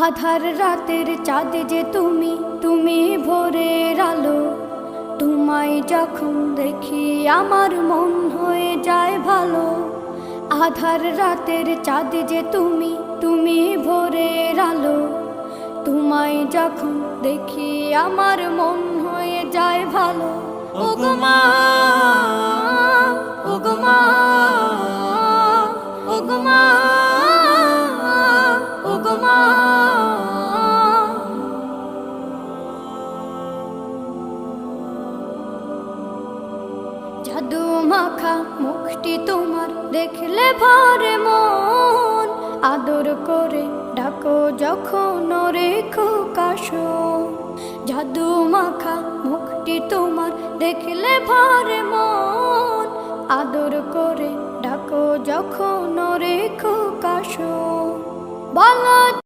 আধার রাতের চাঁদ যে তুমি, তুমি ভোরের আলো। তোমায় যখন দেখি আমার মন হয়ে যায় ভালো। আধার রাতের চাঁদ যে তুমি, তুমি ভোরের আলো। তোমায় যখন দেখি আমার মন হয়ে যায় ভালো। ওগো মা, ওগো মা, ওগো মা, ওগো মা। জাদু মাখা মুখটি তোমার দেখলে ভরে মন। আদর করে ডাকো যখন রেখো কাশন। জাদু মাখা মুখটি তোমার দেখলে ভরে মন। আদর করে ডাকো যখন রেখো কাশন। বলো